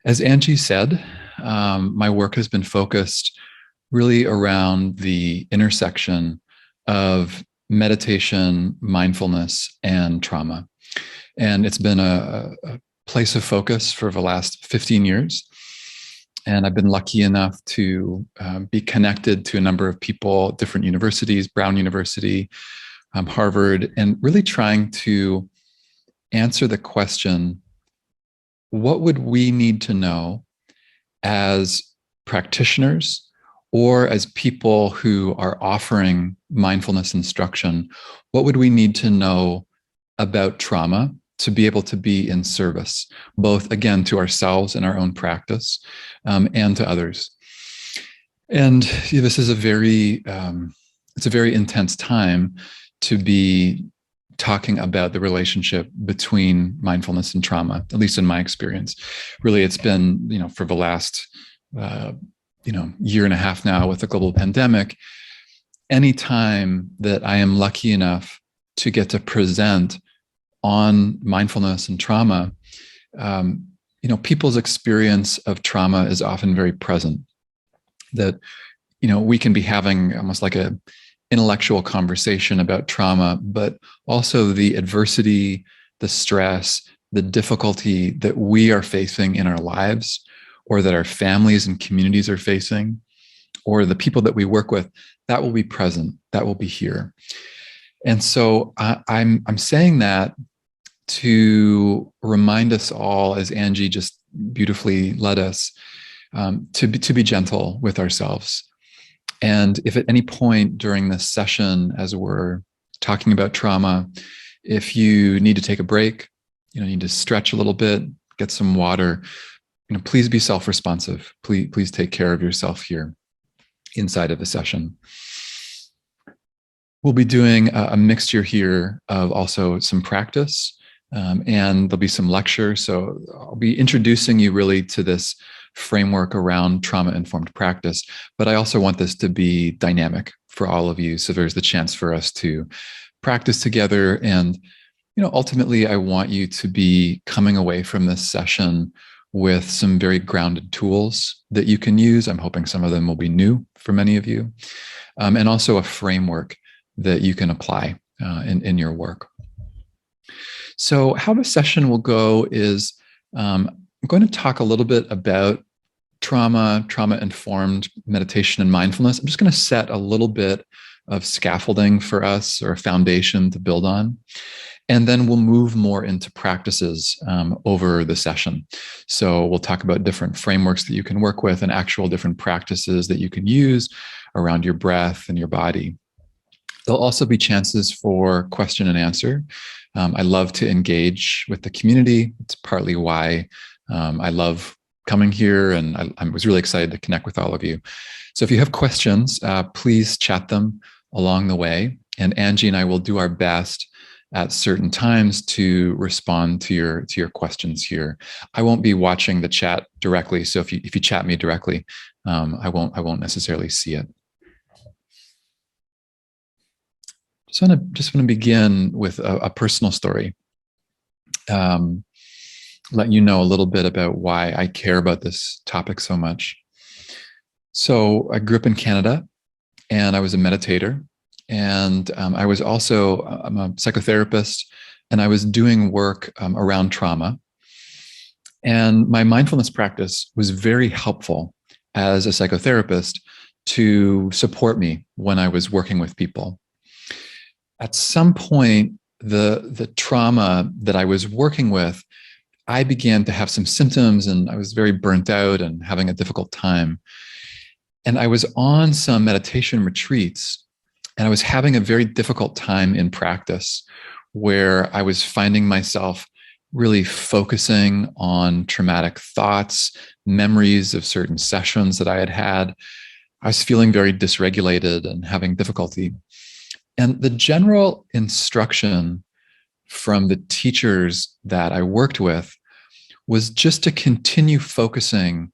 As Angie said, my work has been focused really around the intersection of meditation, mindfulness, and trauma. And it's been a place of focus for the last 15 years. And I've been lucky enough to be connected to a number of people, different universities, Brown University, Harvard, and really trying to answer the question, what would we need to know as practitioners or as people who are offering mindfulness instruction? What would we need to know about trauma to be able to be in service, both, again, to ourselves and our own practice, and to others? And this is it's a very intense time to be talking about the relationship between mindfulness and trauma, at least in my experience. Really, it's been, for the last, year and a half now with the global pandemic, any time that I am lucky enough to get to present on mindfulness and trauma, people's experience of trauma is often very present. That, we can be having almost like a intellectual conversation about trauma, but also the adversity, the stress, the difficulty that we are facing in our lives, or that our families and communities are facing, or the people that we work with, that will be present, that will be here. And so I'm saying that to remind us all, as Angie just beautifully led us, to be gentle with ourselves. And if at any point during this session, as we're talking about trauma, if you need to take a break, need to stretch a little bit, get some water, please be self-responsive. Please take care of yourself here inside of the session. We'll be doing a mixture here of also some practice, and there'll be some lecture. So I'll be introducing you really to this framework around trauma-informed practice, but I also want this to be dynamic for all of you. So there's the chance for us to practice together. And, ultimately, I want you to be coming away from this session with some very grounded tools that you can use. I'm hoping some of them will be new for many of you, and also a framework that you can apply in your work. So how the session will go is I'm going to talk a little bit about trauma-informed meditation and mindfulness. I'm just going to set a little bit of scaffolding for us, or a foundation to build on. And then we'll move more into practices over the session. So we'll talk about different frameworks that you can work with and actual different practices that you can use around your breath and your body. There'll also be chances for question and answer. I love to engage with the community. It's partly why I love coming here, and I was really excited to connect with all of you. So if you have questions, please chat them along the way, and Angie and I will do our best at certain times to respond to your questions here. I won't be watching the chat directly, so if you chat me directly, I won't necessarily see it. Just want to begin with a personal story. Let you know a little bit about why I care about this topic so much. So I grew up in Canada, and I was a meditator, and I'm a psychotherapist, and I was doing work around trauma. And my mindfulness practice was very helpful as a psychotherapist to support me when I was working with people. At some point, the trauma that I was working with, I began to have some symptoms, and I was very burnt out and having a difficult time. And I was on some meditation retreats, and I was having a very difficult time in practice, where I was finding myself really focusing on traumatic thoughts, memories of certain sessions that I had had. I was feeling very dysregulated and having difficulty. And the general instruction from the teachers that I worked with was just to continue focusing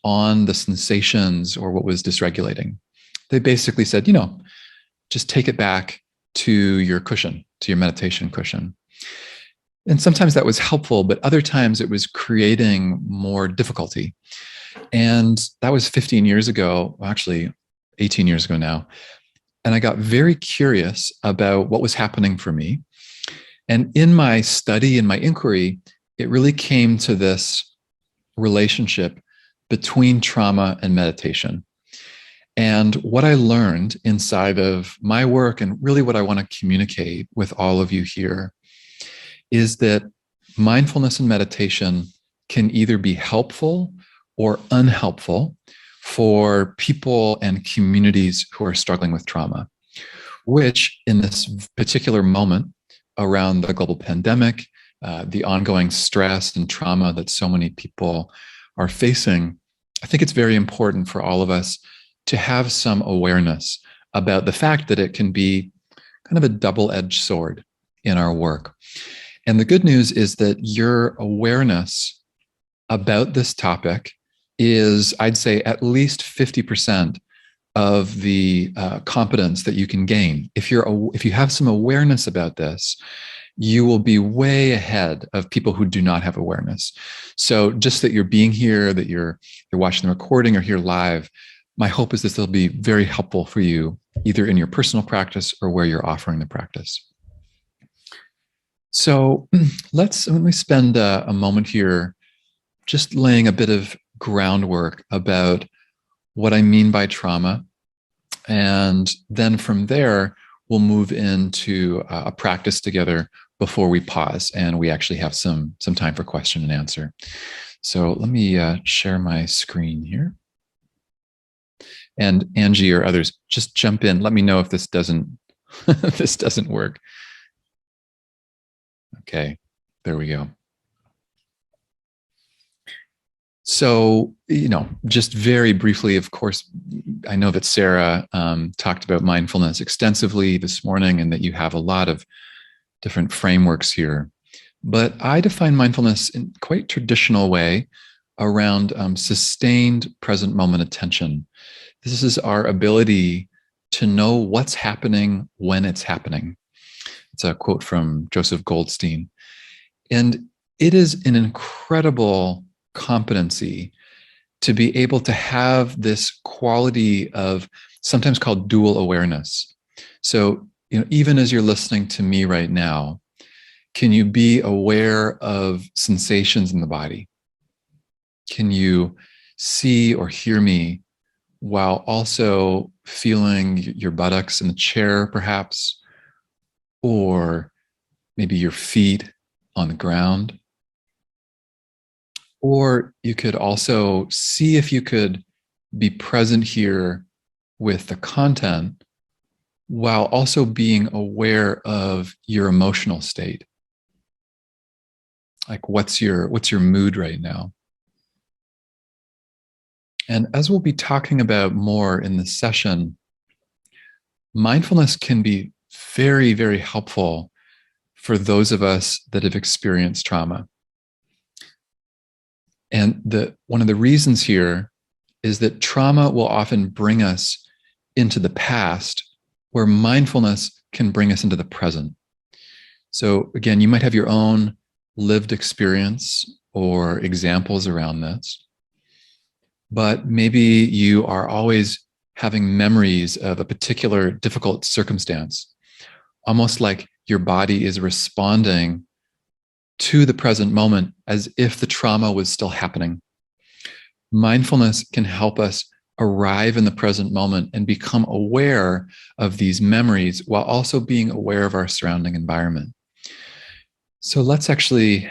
on the sensations or what was dysregulating. They basically said, just take it back to your cushion, to your meditation cushion. And sometimes that was helpful, but other times it was creating more difficulty. And that was 15 years ago, well, actually 18 years ago now. And I got very curious about what was happening for me. And in my study and my inquiry, it really came to this relationship between trauma and meditation. And what I learned inside of my work, and really what I want to communicate with all of you here, is that mindfulness and meditation can either be helpful or unhelpful for people and communities who are struggling with trauma, which in this particular moment around the global pandemic, the ongoing stress and trauma that so many people are facing, I think it's very important for all of us to have some awareness about the fact that it can be kind of a double-edged sword in our work. And the good news is that your awareness about this topic is, I'd say, at least 50% of the competence that you can gain. If you have some awareness about this, you will be way ahead of people who do not have awareness. So just that you're being here, that you're watching the recording or here live, my hope is this will be very helpful for you, either in your personal practice or where you're offering the practice. So let me spend a moment here just laying a bit of groundwork about what I mean by trauma. And then from there, we'll move into a practice together before we pause and we actually have some time for question and answer. So let me share my screen here. And Angie or others, just jump in. Let me know if this doesn't this doesn't work. Okay, there we go. So, just very briefly, of course, I know that Sarah talked about mindfulness extensively this morning and that you have a lot of different frameworks here. But I define mindfulness in quite traditional way around sustained present moment attention. This is our ability to know what's happening when it's happening. It's a quote from Joseph Goldstein. And it is an incredible competency to be able to have this quality of sometimes called dual awareness. So, even as you're listening to me right now, can you be aware of sensations in the body? Can you see or hear me while also feeling your buttocks in the chair, perhaps, or maybe your feet on the ground? Or you could also see if you could be present here with the content while also being aware of your emotional state. Like what's your mood right now? And as we'll be talking about more in this session, mindfulness can be very, very helpful for those of us that have experienced trauma. And one of the reasons here is that trauma will often bring us into the past, where mindfulness can bring us into the present. So again, you might have your own lived experience or examples around this, but maybe you are always having memories of a particular difficult circumstance, almost like your body is responding to the present moment as if the trauma was still happening. Mindfulness can help us arrive in the present moment and become aware of these memories while also being aware of our surrounding environment. So let's actually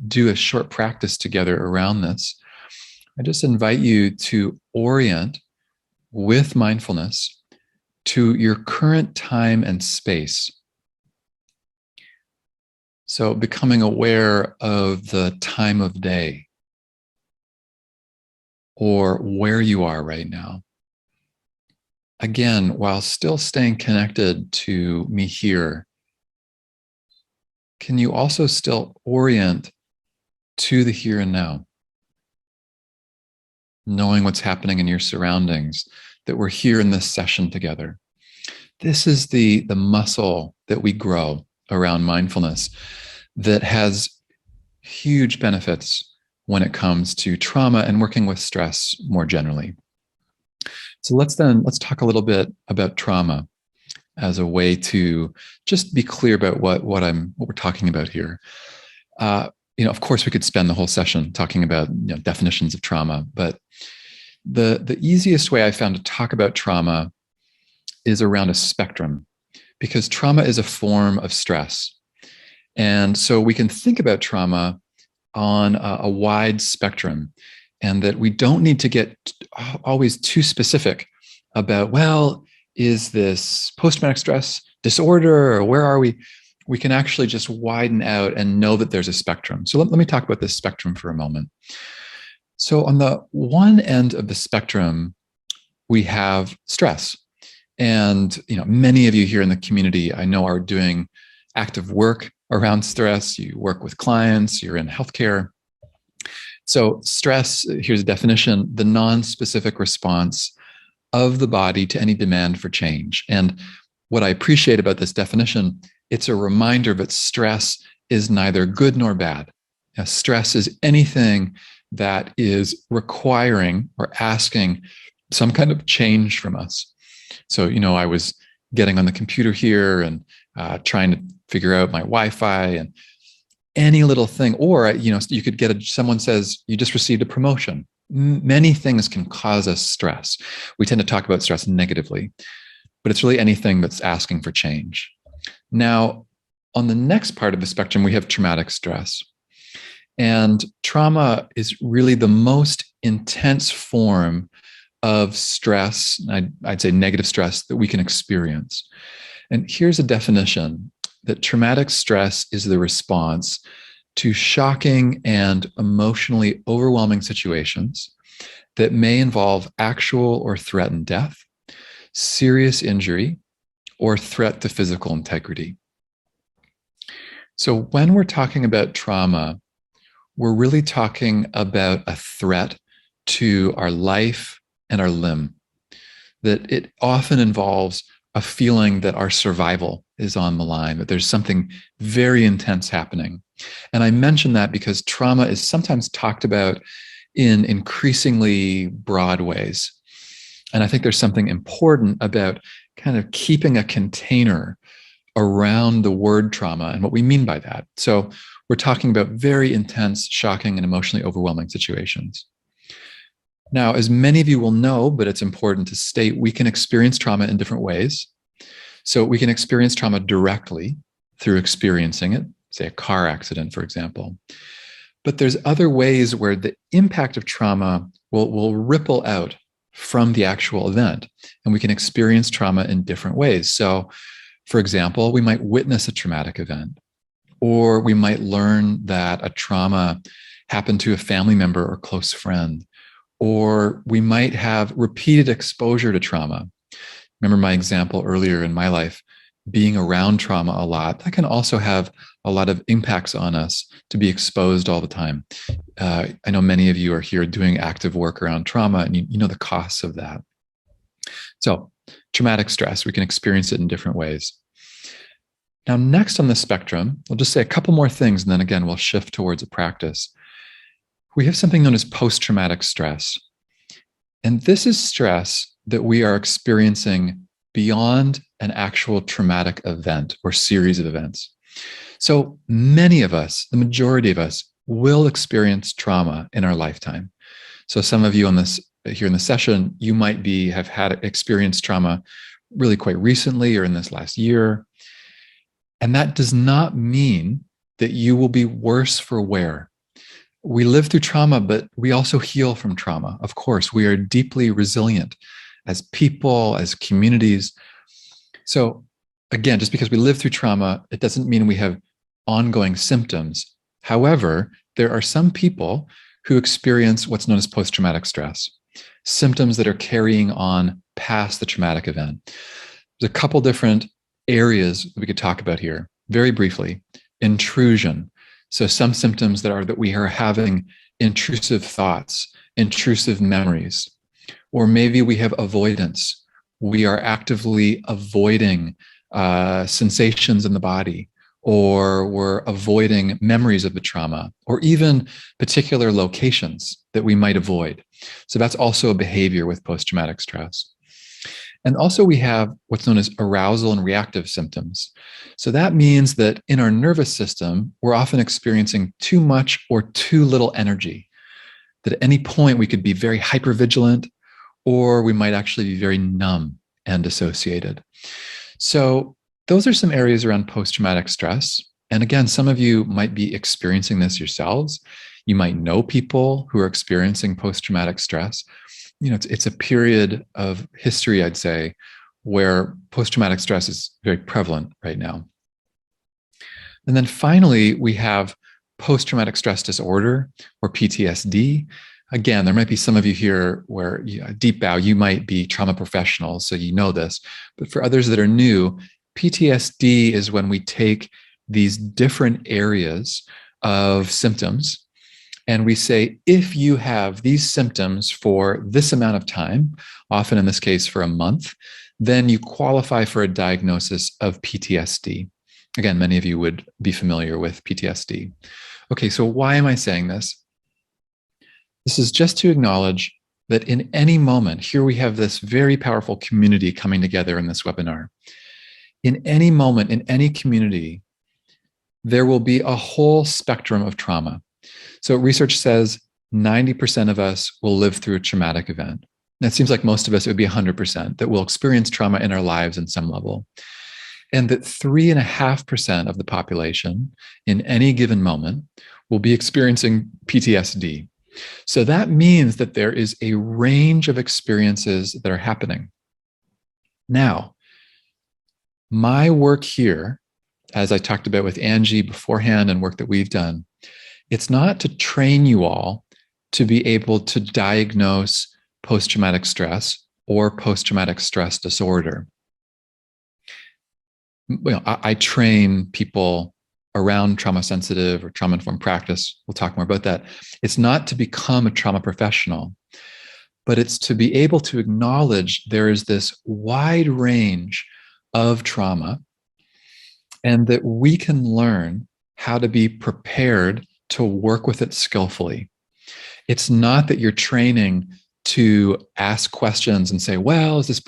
do a short practice together around this. I just invite you to orient with mindfulness to your current time and space. So becoming aware of the time of day or where you are right now. Again, while still staying connected to me here, can you also still orient to the here and now? Knowing what's happening in your surroundings, that we're here in this session together. This is the muscle that we grow around mindfulness. that has huge benefits when it comes to trauma and working with stress more generally. So let's talk a little bit about trauma as a way to just be clear about what we're talking about here. Of course, we could spend the whole session talking about definitions of trauma, but the easiest way I found to talk about trauma is around a spectrum, because trauma is a form of stress. And so we can think about trauma on a wide spectrum, and that we don't need to get always too specific about, well, is this post-traumatic stress disorder, or where are we? We can actually just widen out and know that there's a spectrum. So let me talk about this spectrum for a moment. So on the one end of the spectrum, we have stress. And many of you here in the community, I know, are doing active work around stress. You work with clients, you're in healthcare. So stress, here's a definition: the non-specific response of the body to any demand for change. And what I appreciate about this definition, it's a reminder that stress is neither good nor bad. Stress is anything that is requiring or asking some kind of change from us. So, I was getting on the computer here and trying to figure out my Wi-Fi, and any little thing, or, you could get someone says you just received a promotion. Many things can cause us stress. We tend to talk about stress negatively, but it's really anything that's asking for change. Now, on the next part of the spectrum, we have traumatic stress. And trauma is really the most intense form of stress, I'd say negative stress, that we can experience. And here's a definition: that traumatic stress is the response to shocking and emotionally overwhelming situations that may involve actual or threatened death, serious injury, or threat to physical integrity. So when we're talking about trauma, we're really talking about a threat to our life and our limb, that it often involves a feeling that our survival is on the line, that there's something very intense happening. And I mention that because trauma is sometimes talked about in increasingly broad ways. And I think there's something important about kind of keeping a container around the word trauma and what we mean by that. So we're talking about very intense, shocking, and emotionally overwhelming situations. Now, as many of you will know, but it's important to state, we can experience trauma in different ways. So we can experience trauma directly through experiencing it, say a car accident, for example. But there's other ways where the impact of trauma will ripple out from the actual event, and we can experience trauma in different ways. So, for example, we might witness a traumatic event, or we might learn that a trauma happened to a family member or close friend, or we might have repeated exposure to trauma. Remember my example earlier in my life, being around trauma a lot, that can also have a lot of impacts on us to be exposed all the time. I know many of you are here doing active work around trauma, and you know the costs of that. So traumatic stress, we can experience it in different ways. Now, next on the spectrum, I'll just say a couple more things, and then again, we'll shift towards a practice. We have something known as post-traumatic stress. And this is stress that we are experiencing beyond an actual traumatic event or series of events. So many of us, the majority of us, will experience trauma in our lifetime. So some of you on this here in the session, you might have had experienced trauma really quite recently or in this last year. And that does not mean that you will be worse for wear. We live through trauma, but we also heal from trauma. Of course, we are deeply resilient as people, as communities. So again, just because we live through trauma, it doesn't mean we have ongoing symptoms. However, there are some people who experience what's known as post-traumatic stress, symptoms that are carrying on past the traumatic event. There's a couple different areas that we could talk about here. Very briefly, intrusion. So some symptoms that we are having intrusive thoughts, intrusive memories, or maybe we have avoidance. We are actively avoiding sensations in the body, or we're avoiding memories of the trauma, or even particular locations that we might avoid. So that's also a behavior with post-traumatic stress. And also we have what's known as arousal and reactive symptoms. So that means that in our nervous system, we're often experiencing too much or too little energy. That at any point we could be very hypervigilant, or we might actually be very numb and dissociated. So those are some areas around post-traumatic stress. And again, some of you might be experiencing this yourselves. You might know people who are experiencing post-traumatic stress. It's a period of history, I'd say, where post-traumatic stress is very prevalent right now. And then finally, we have post-traumatic stress disorder, or PTSD. Again, there might be some of you here where, deep bow, you might be trauma professionals, so you know this. But for others that are new, PTSD is when we take these different areas of symptoms and we say, if you have these symptoms for this amount of time, often in this case for a month, then you qualify for a diagnosis of PTSD. Again, many of you would be familiar with PTSD. Okay, so why am I saying this? This is just to acknowledge that in any moment, here we have this very powerful community coming together in this webinar. In any moment, in any community, there will be a whole spectrum of trauma. So research says 90% of us will live through a traumatic event. And it seems like most of us, it would be 100% that will experience trauma in our lives in some level. And that 3.5% of the population in any given moment will be experiencing PTSD. So that means that there is a range of experiences that are happening. Now, my work here, as I talked about with Angie beforehand and work that we've done, it's not to train you all to be able to diagnose post-traumatic stress or post-traumatic stress disorder. I train people around trauma-sensitive or trauma-informed practice. We'll talk more about that. It's not to become a trauma professional, but it's to be able to acknowledge there is this wide range of trauma and that we can learn how to be prepared to work with it skillfully. It's not that you're training to ask questions and say, well, is this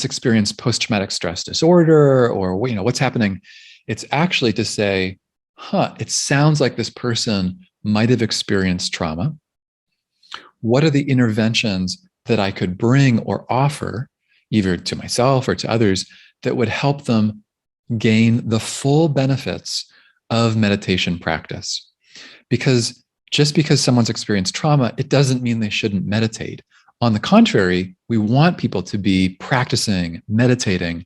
experience post-traumatic stress disorder, or what's happening? It's actually to say, it sounds like this person might have experienced trauma. What are the interventions that I could bring or offer, either to myself or to others, that would help them gain the full benefits of meditation practice? Because just because someone's experienced trauma, it doesn't mean they shouldn't meditate. On the contrary, we want people to be practicing, meditating,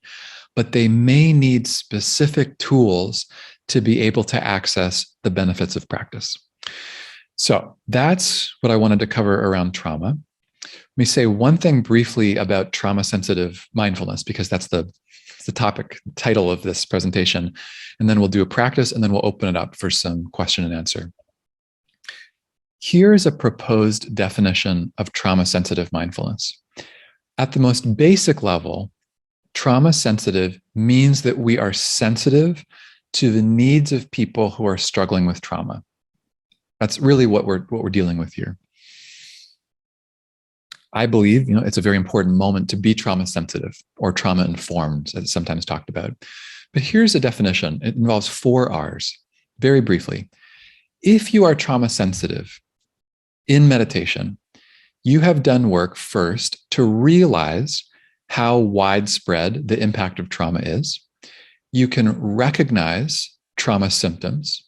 but they may need specific tools to be able to access the benefits of practice. So that's what I wanted to cover around trauma. Let me say one thing briefly about trauma-sensitive mindfulness, because that's the topic title of this presentation. And then we'll do a practice, and then we'll open it up for some question and answer. Here's a proposed definition of trauma-sensitive mindfulness. At the most basic level, trauma-sensitive means that we are sensitive to the needs of people who are struggling with trauma. That's really what we're dealing with here. I believe, it's a very important moment to be trauma-sensitive or trauma-informed, as it's sometimes talked about. But here's a definition. It involves 4 R's. Very briefly, if you are trauma-sensitive in meditation, you have done work first to realize how widespread the impact of trauma is. You can recognize trauma symptoms.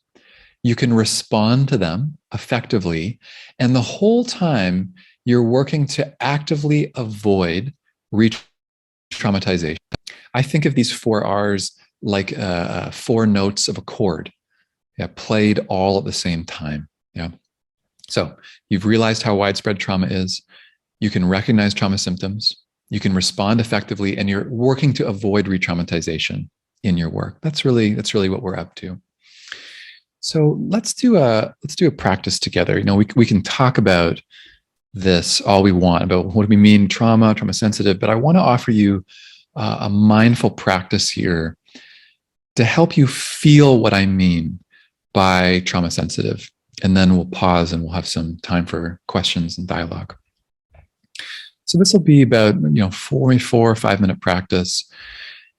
You can respond to them effectively. And the whole time, you're working to actively avoid re-traumatization. I think of these 4 R's like 4 notes of a chord, played all at the same time. So you've realized how widespread trauma is. You can recognize trauma symptoms. You can respond effectively, and you're working to avoid re-traumatization in your work. That's really what we're up to. So let's do a practice together. We can talk about this all we want about what do we mean trauma sensitive, but I want to offer you a mindful practice here to help you feel what I mean by trauma sensitive. And then we'll pause and we'll have some time for questions and dialogue. So this will be about 4 or 5 minute practice.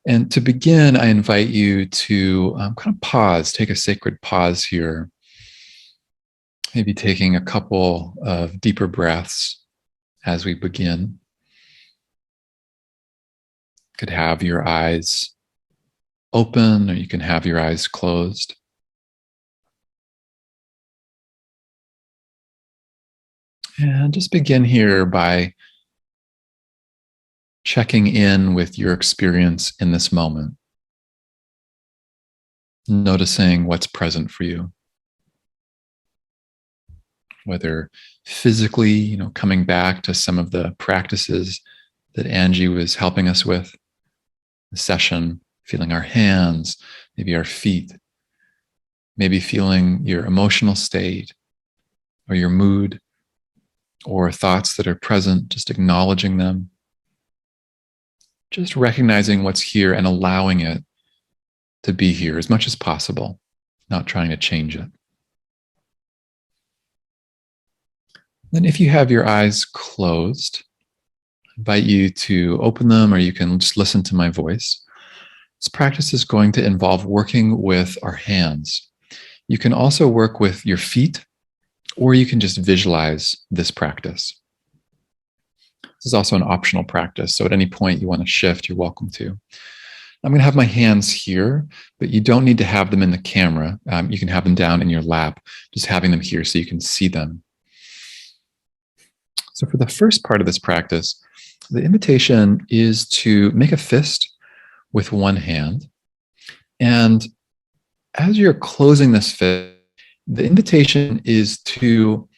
And to begin, I invite you to kind of pause, take a sacred pause here. Maybe taking a couple of deeper breaths as we begin. You could have your eyes open, or you can have your eyes closed. And just begin here by checking in with your experience in this moment, noticing what's present for you. Whether physically, coming back to some of the practices that Angie was helping us with, the session, feeling our hands, maybe our feet, maybe feeling your emotional state or your mood or thoughts that are present, just acknowledging them, just recognizing what's here and allowing it to be here as much as possible, not trying to change it. Then if you have your eyes closed, I invite you to open them, or you can just listen to my voice. This practice is going to involve working with our hands. You can also work with your feet, or you can just visualize this practice. This is also an optional practice, so at any point you want to shift, you're welcome to. I'm going to have my hands here, but you don't need to have them in the camera. You can have them down in your lap, just having them here so you can see them. So for the first part of this practice, the invitation is to make a fist with one hand. And as you're closing this fist, the invitation is to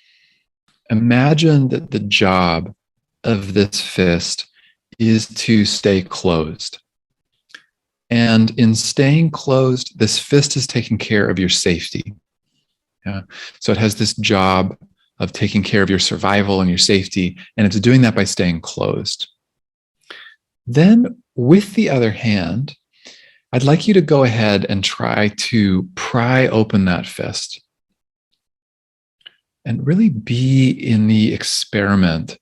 imagine that the job of this fist is to stay closed. And in staying closed, this fist is taking care of your safety. Yeah? So it has this job of taking care of your survival and your safety, and it's doing that by staying closed. Then with the other hand, I'd like you to go ahead and try to pry open that fist and really be in the experiment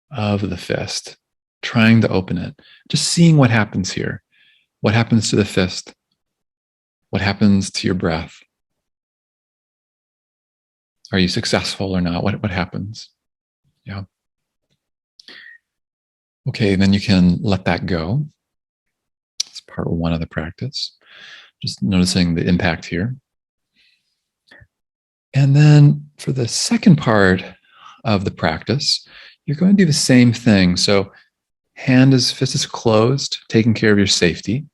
of the fist, trying to open it, just seeing what happens here. What happens to the fist? What happens to your breath? Are you successful or not? What happens? Yeah. Okay, then you can let that go. It's part one of the practice. Just noticing the impact here. And then for the second part of the practice, you're going to do the same thing. So fist is closed, taking care of your safety.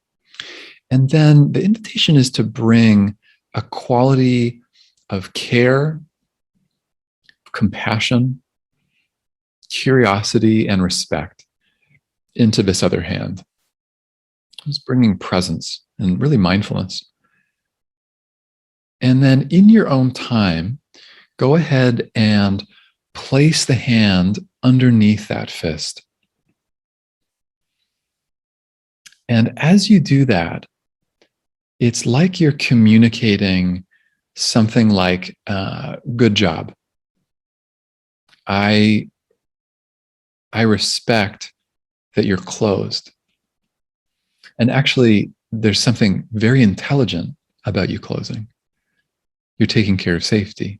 And then the invitation is to bring a quality of care, compassion, curiosity, and respect into this other hand. Just bringing presence and really mindfulness. And then in your own time, go ahead and place the hand underneath that fist. And as you do that, it's like you're communicating something like, good job. I respect that you're closed. And actually, there's something very intelligent about you closing. You're taking care of safety.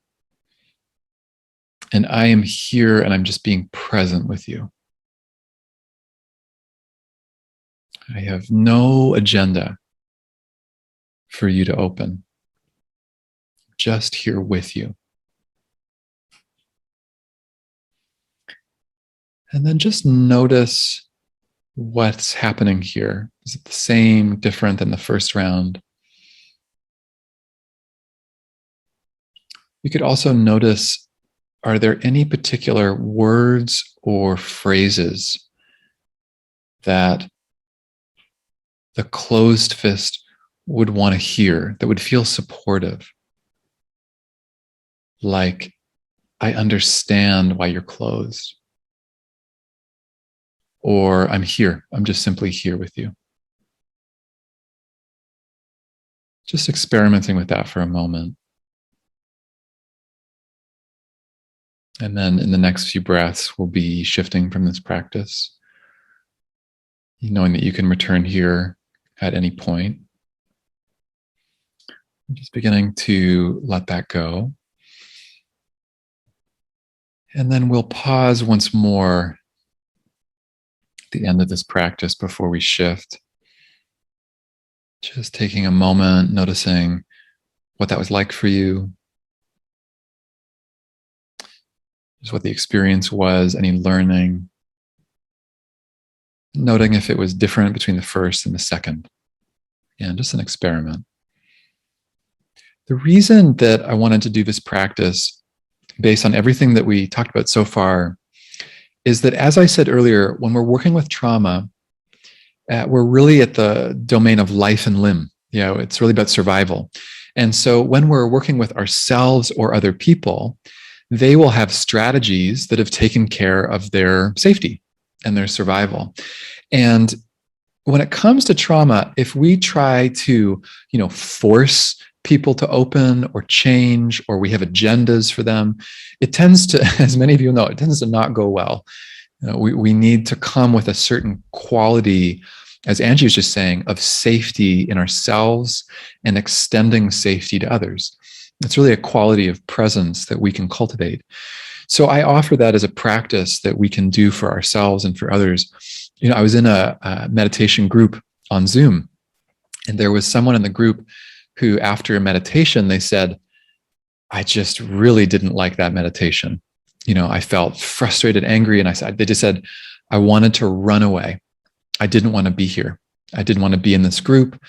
And I am here and I'm just being present with you. I have no agenda for you to open. Just here with you. And then just notice what's happening here. Is it the same, different than the first round? You could also notice, are there any particular words or phrases that the closed fist would want to hear, that would feel supportive? Like, I understand why you're closed. Or I'm here, I'm just simply here with you. Just experimenting with that for a moment. And then in the next few breaths, we'll be shifting from this practice, knowing that you can return here at any point. Just beginning to let that go. And then we'll pause once more at the end of this practice before we shift. Just taking a moment, noticing what that was like for you, just what the experience was, any learning, noting if it was different between the first and the second. And just an experiment. The reason that I wanted to do this practice, based on everything that we talked about so far, is that, as I said earlier, when we're working with trauma, we're really at the domain of life and limb. It's really about survival. And so when we're working with ourselves or other people, they will have strategies that have taken care of their safety and their survival. And when it comes to trauma, if we try to, force people to open or change, or we have agendas for them, it tends to, as many of you know, it tends to not go well. We need to come with a certain quality, as Angie was just saying, of safety in ourselves and extending safety to others. It's really a quality of presence that we can cultivate. So I offer that as a practice that we can do for ourselves and for others. I was in a meditation group on Zoom, and there was someone in the group who, after a meditation, they said, I just really didn't like that meditation. I felt frustrated, angry, and they just said, I wanted to run away. I didn't want to be here. I didn't want to be in this group.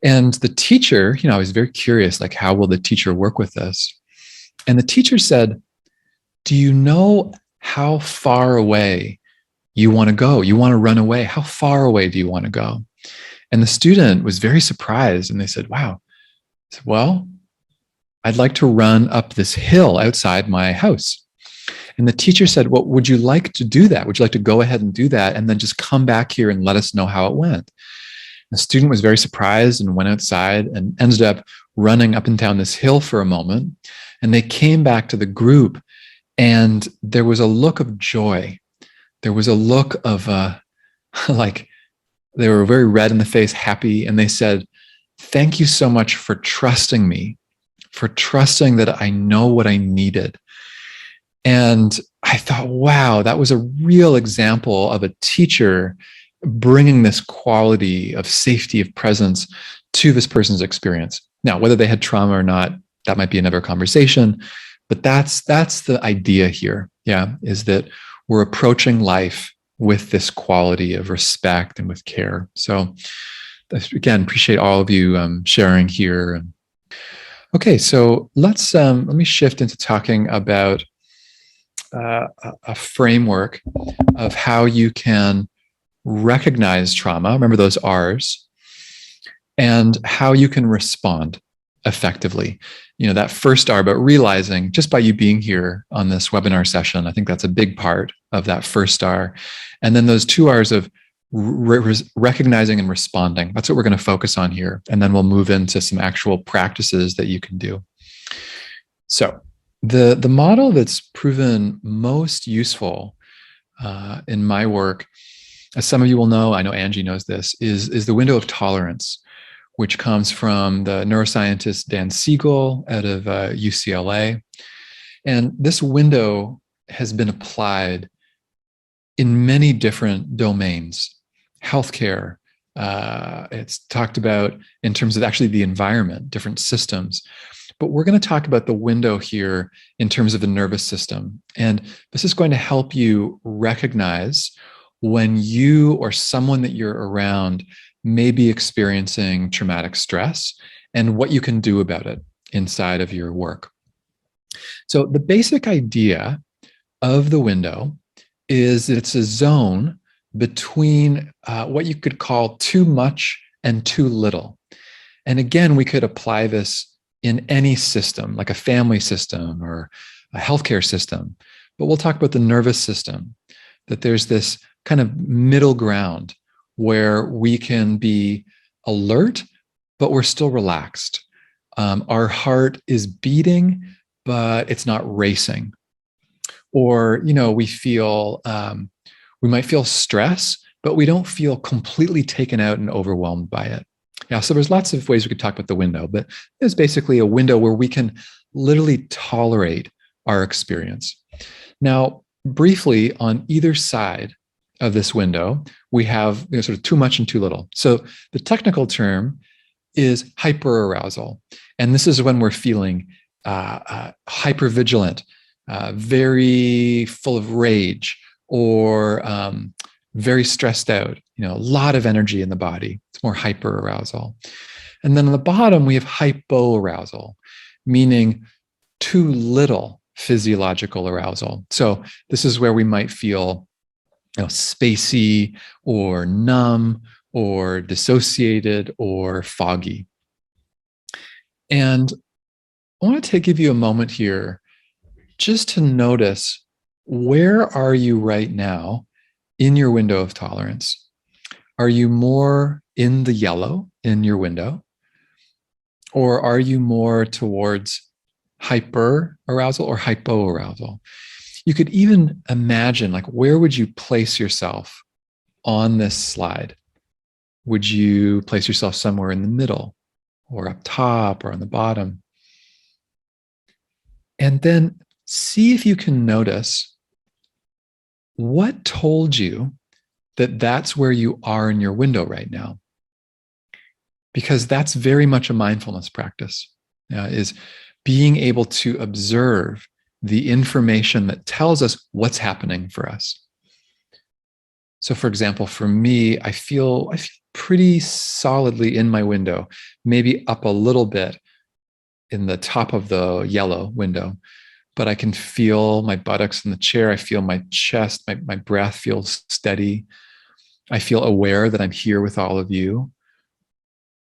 And the teacher, I was very curious, like, how will the teacher work with this? And the teacher said, do you know how far away you want to go? You want to run away. How far away do you want to go? And the student was very surprised, and they said, wow. I said, well, I'd like to run up this hill outside my house. And the teacher said, well, would you like to do that? Would you like to go ahead and do that and then just come back here and let us know how it went? The student was very surprised and went outside and ended up running up and down this hill for a moment. And they came back to the group, and there was a look of joy. There was a look of like, they were very red in the face, happy. And they said, thank you so much for trusting me, for trusting that I know what I needed. And I thought, wow, that was a real example of a teacher bringing this quality of safety, of presence to this person's experience. Now, whether they had trauma or not, that might be another conversation, but that's the idea here, is that we're approaching life with this quality of respect and with care. So again, appreciate all of you sharing here. Okay, so let me shift into talking about a framework of how you can recognize trauma, remember those R's, and how you can respond effectively. That first R, but realizing just by you being here on this webinar session, I think that's a big part of that first R. And then those two R's of recognizing and responding. That's what we're going to focus on here. And then we'll move into some actual practices that you can do. So the model that's proven most useful in my work, as some of you will know, I know Angie knows this, is the window of tolerance, which comes from the neuroscientist Dan Siegel out of UCLA. And this window has been applied in many different domains. Healthcare, it's talked about in terms of actually the environment, different systems. But we're going to talk about the window here in terms of the nervous system. And this is going to help you recognize when you or someone that you're around may be experiencing traumatic stress and what you can do about it inside of your work. So the basic idea of the window is that it's a zone between what you could call too much and too little. And again, we could apply this in any system, like a family system or a healthcare system. But we'll talk about the nervous system, that there's this kind of middle ground where we can be alert, but we're still relaxed. Our heart is beating, but it's not racing. Or, we might feel stress, but we don't feel completely taken out and overwhelmed by it. Yeah, so there's lots of ways we could talk about the window, but it's basically a window where we can literally tolerate our experience. Now, briefly, on either side of this window, we have sort of too much and too little. So the technical term is hyperarousal. And this is when we're feeling hypervigilant, very full of rage, or very stressed out, a lot of energy in the body. It's more hyperarousal. And then on the bottom, we have hypoarousal, meaning too little physiological arousal. So this is where we might feel spacey or numb or dissociated or foggy. And I want to give you a moment here just to notice, where are you right now in your window of tolerance? Are you more in the yellow in your window? Or are you more towards hyper arousal or hypoarousal? You could even imagine, where would you place yourself on this slide? Would you place yourself somewhere in the middle, or up top, or on the bottom? And then see if you can notice what told you that that's where you are in your window right now. Because that's very much a mindfulness practice, is being able to observe the information that tells us what's happening for us. So for example, for me, I feel pretty solidly in my window, maybe up a little bit in the top of the yellow window, but I can feel my buttocks in the chair. I feel my chest, my breath feels steady. I feel aware that I'm here with all of you.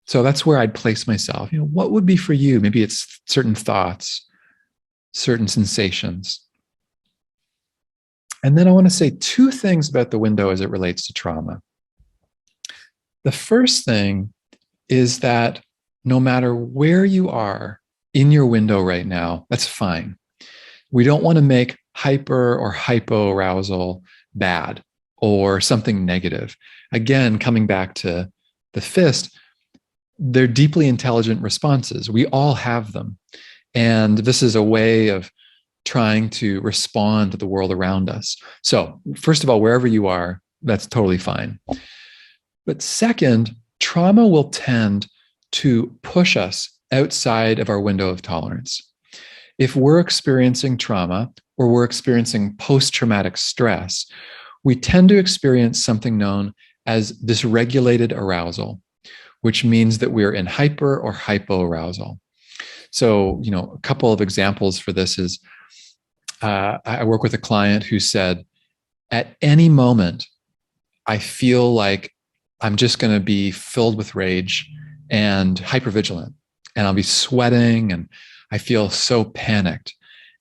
So that's where I'd place myself. What would be for you? Maybe it's certain thoughts, certain sensations. And then I want to say two things about the window as it relates to trauma. The first thing is that no matter where you are in your window right now, that's fine. We don't want to make hyper or hypoarousal bad or something negative. Again, coming back to the fist, they're deeply intelligent responses. We all have them. And this is a way of trying to respond to the world around us. So first of all, wherever you are, that's totally fine. But second, trauma will tend to push us outside of our window of tolerance. If we're experiencing trauma or we're experiencing post-traumatic stress, we tend to experience something known as dysregulated arousal, which means that we're in hyper or hypoarousal. So, a couple of examples for this is, I work with a client who said, at any moment, I feel like I'm just going to be filled with rage and hypervigilant, and I'll be sweating, and I feel so panicked,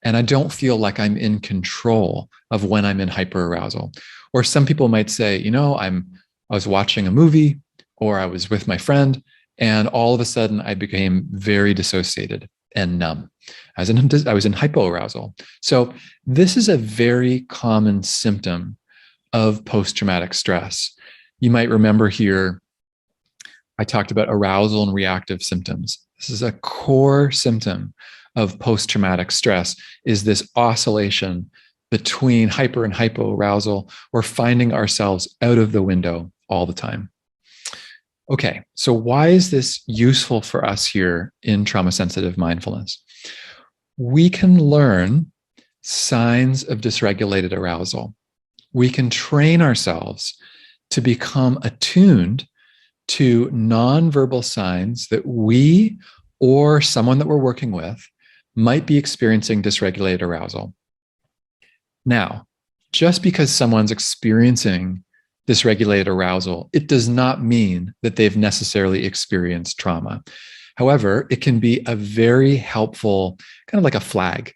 and I don't feel like I'm in control of when I'm in hyperarousal. Or some people might say, I was watching a movie, or I was with my friend, and all of a sudden I became very dissociated and numb. I was in hypoarousal. So this is a very common symptom of post-traumatic stress. You might remember here, I talked about arousal and reactive symptoms. This is a core symptom of post-traumatic stress, is this oscillation between hyper and hypoarousal, or finding ourselves out of the window all the time. Okay, so why is this useful for us here in trauma-sensitive mindfulness? We can learn signs of dysregulated arousal. We can train ourselves to become attuned to nonverbal signs that we or someone that we're working with might be experiencing dysregulated arousal. Now, just because someone's experiencing dysregulated arousal, it does not mean that they've necessarily experienced trauma. However, it can be a very helpful, kind of like a flag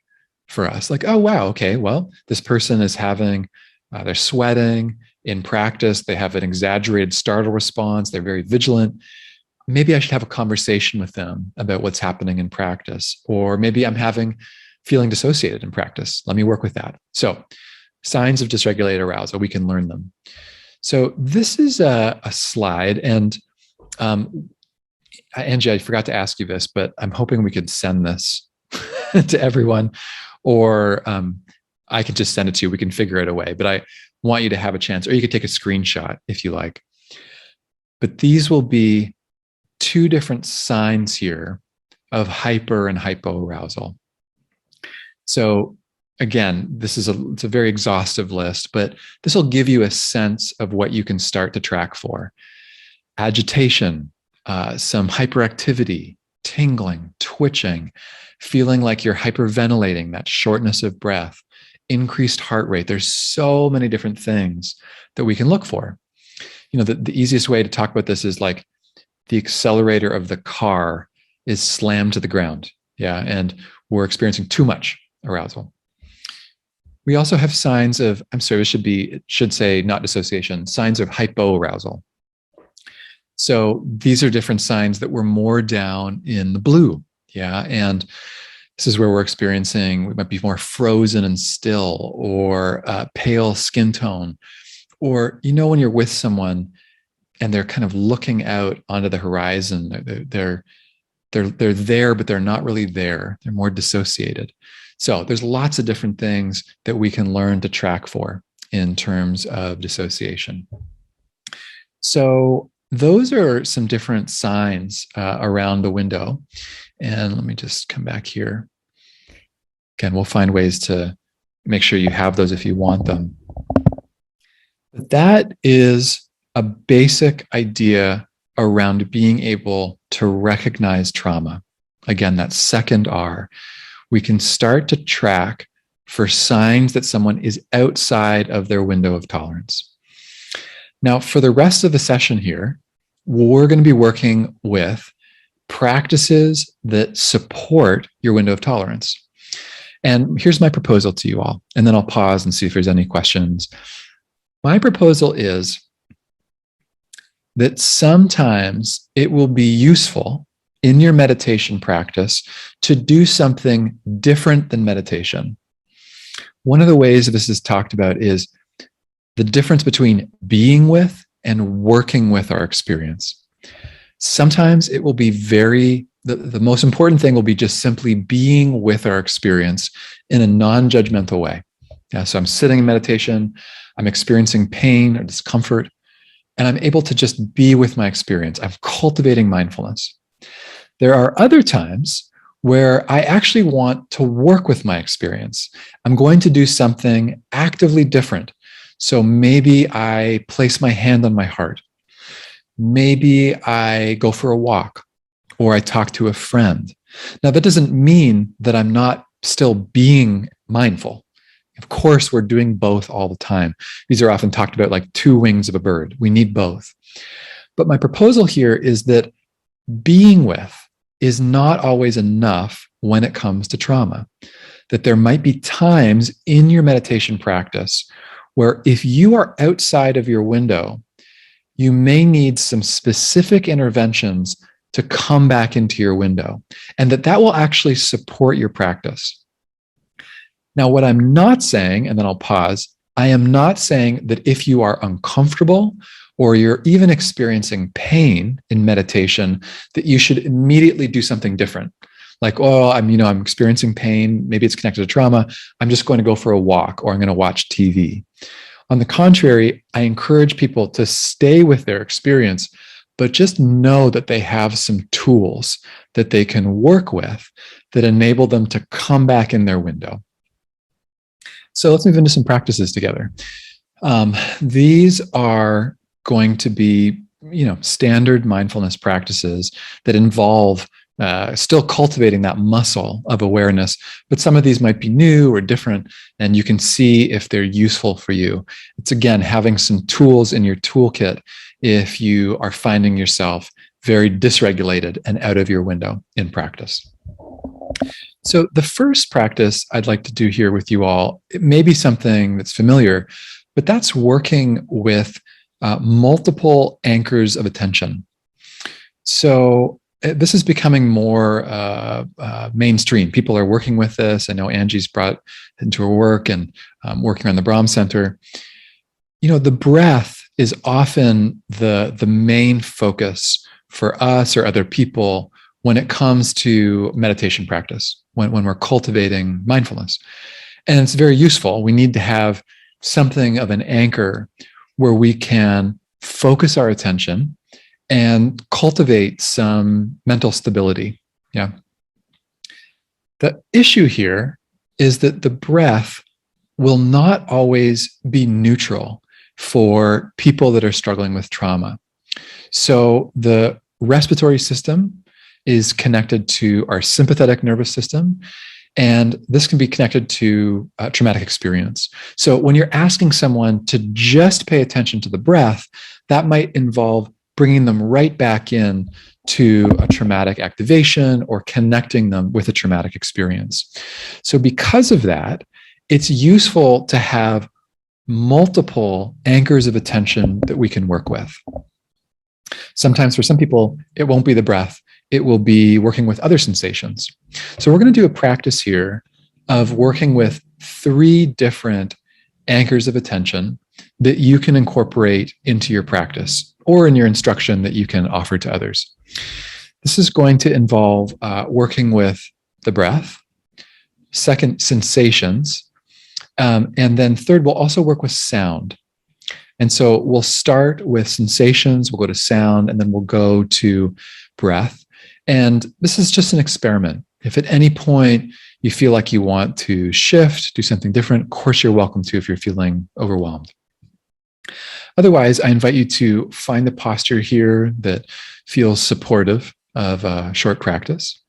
for us. Like, oh, wow, okay, well, this person is having, they're sweating in practice. They have an exaggerated startle response. They're very vigilant. maybe I should have a conversation with them about what's happening in practice, or maybe I'm feeling dissociated in practice. Let me work with that. So signs of dysregulated arousal, we can learn them. So this is a slide, and Angie, I forgot to ask you this, but I'm hoping we could send this to everyone, or I can just send it to you. We can figure it away, but I want you to have a chance, or you could take a screenshot if you like. But these will be two different signs here of hyper and hypoarousal. So again, it's a very exhaustive list, but this will give you a sense of what you can start to track for. Agitation, some hyperactivity, tingling, twitching, feeling like you're hyperventilating, that shortness of breath, increased heart rate. There's so many different things that we can look for. The easiest way to talk about this is like the accelerator of the car is slammed to the ground. Yeah. And we're experiencing too much arousal. We also have signs of, it should say not dissociation, signs of hypoarousal. So these are different signs that we're more down in the blue. Yeah. And this is where we might be more frozen and still, or pale skin tone, or, when you're with someone and they're kind of looking out onto the horizon, they're there, but they're not really there. They're more dissociated. So there's lots of different things that we can learn to track for in terms of dissociation. So those are some different signs around the window. And let me just come back here. Again, we'll find ways to make sure you have those if you want them. But that is a basic idea around being able to recognize trauma. Again, that second R. We can start to track for signs that someone is outside of their window of tolerance. Now, for the rest of the session here, we're going to be working with practices that support your window of tolerance. And here's my proposal to you all, and then I'll pause and see if there's any questions. My proposal is that sometimes it will be useful in your meditation practice to do something different than meditation. One of the ways this is talked about is the difference between being with and working with our experience. Sometimes it will be the most important thing will be just simply being with our experience in a non-judgmental way. Yeah, so I'm sitting in meditation, I'm experiencing pain or discomfort, and I'm able to just be with my experience. I'm cultivating mindfulness. There are other times where I actually want to work with my experience. I'm going to do something actively different. So maybe I place my hand on my heart. Maybe I go for a walk, or I talk to a friend. Now, that doesn't mean that I'm not still being mindful. Of course, we're doing both all the time. These are often talked about like two wings of a bird. We need both. But my proposal here is that being with is not always enough when it comes to trauma. That there might be times in your meditation practice where if you are outside of your window, you may need some specific interventions to come back into your window, and that will actually support your practice. Now, what I'm not saying, and then I'll pause, I am not saying that if you are uncomfortable or you're even experiencing pain in meditation, that you should immediately do something different. Like, oh, I'm experiencing pain, maybe it's connected to trauma, I'm just going to go for a walk, or I'm going to watch TV. On the contrary, I encourage people to stay with their experience, but just know that they have some tools that they can work with that enable them to come back in their window. So let's move into some practices together. These are going to be, standard mindfulness practices that involve still cultivating that muscle of awareness, but some of these might be new or different, and you can see if they're useful for you. It's, again, having some tools in your toolkit if you are finding yourself very dysregulated and out of your window in practice. So the first practice I'd like to do here with you all, it may be something that's familiar, but that's working with multiple anchors of attention. So this is becoming more mainstream. People are working with this. I know Angie's brought it into her work and working on the Brahm Center. The breath is often the main focus for us or other people when it comes to meditation practice, when we're cultivating mindfulness. And it's very useful. We need to have something of an anchor where we can focus our attention and cultivate some mental stability. Yeah. The issue here is that the breath will not always be neutral for people that are struggling with trauma. So the respiratory system is connected to our sympathetic nervous system, and this can be connected to traumatic experience. So when you're asking someone to just pay attention to the breath, that might involve bringing them right back in to a traumatic activation or connecting them with a traumatic experience. So because of that, it's useful to have multiple anchors of attention that we can work with. Sometimes for some people, it won't be the breath. It will be working with other sensations. So we're going to do a practice here of working with 3 different anchors of attention that you can incorporate into your practice or in your instruction that you can offer to others. This is going to involve working with the breath, second, sensations, and then third, we'll also work with sound. And so we'll start with sensations, we'll go to sound, and then we'll go to breath. And this is just an experiment. If at any point you feel like you want to shift, do something different, of course you're welcome to if you're feeling overwhelmed. Otherwise, I invite you to find the posture here that feels supportive of a short practice.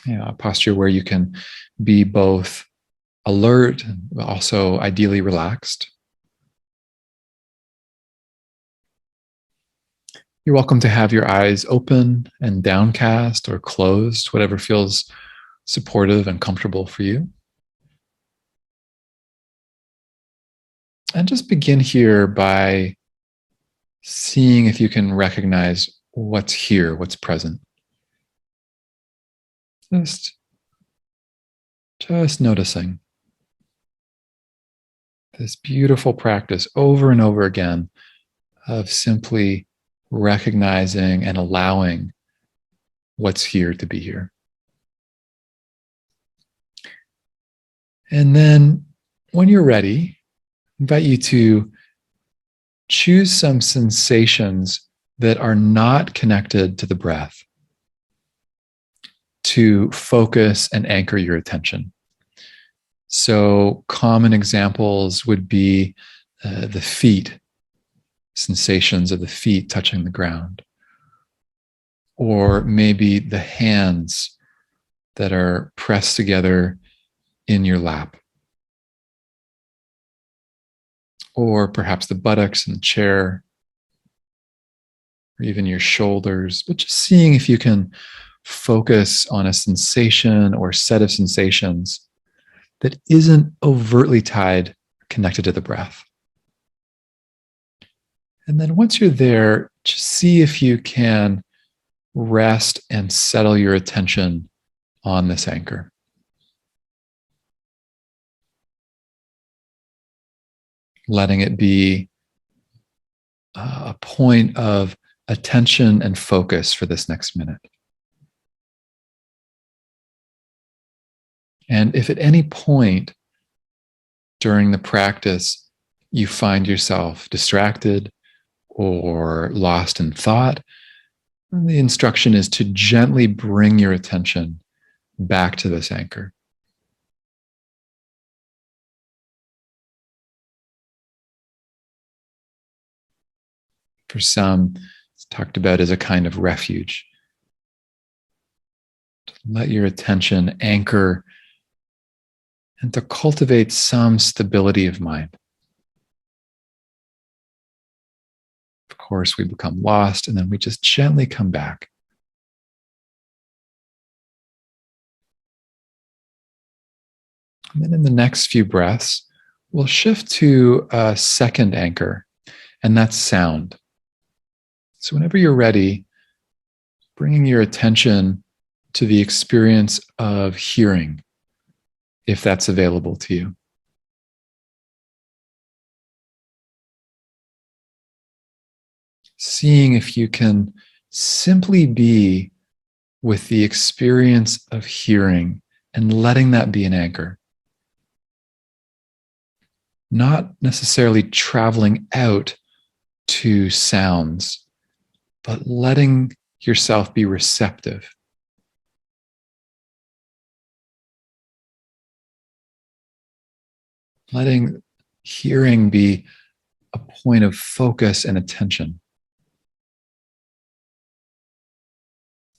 A posture where you can be both alert, but also ideally relaxed. You're welcome to have your eyes open and downcast or closed, whatever feels supportive and comfortable for you. And just begin here by seeing if you can recognize what's here, what's present. Just noticing this beautiful practice over and over again of simply recognizing and allowing what's here to be here. And then when you're ready, I invite you to choose some sensations that are not connected to the breath to focus and anchor your attention. So common examples would be the feet, sensations of the feet touching the ground, or maybe the hands that are pressed together in your lap, or perhaps the buttocks in the chair, or even your shoulders, but just seeing if you can focus on a sensation or set of sensations that isn't overtly connected to the breath. And then once you're there, just see if you can rest and settle your attention on this anchor. Letting it be a point of attention and focus for this next minute. And if at any point during the practice you find yourself distracted or lost in thought, the instruction is to gently bring your attention back to this anchor. For some, it's talked about as a kind of refuge. To let your attention anchor and to cultivate some stability of mind. Of course, we become lost and then we just gently come back. And then in the next few breaths, we'll shift to a second anchor, and that's sound. So whenever you're ready, bringing your attention to the experience of hearing, if that's available to you. Seeing if you can simply be with the experience of hearing and letting that be an anchor. Not necessarily traveling out to sounds, but letting yourself be receptive. Letting hearing be a point of focus and attention.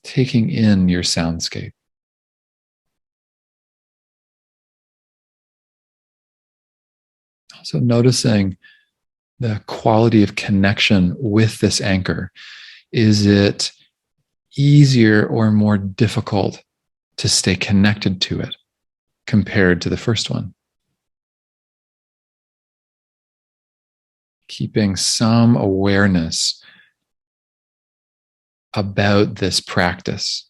Taking in your soundscape. Also noticing the quality of connection with this anchor. Is it easier or more difficult to stay connected to it compared to the first one? Keeping some awareness about this practice,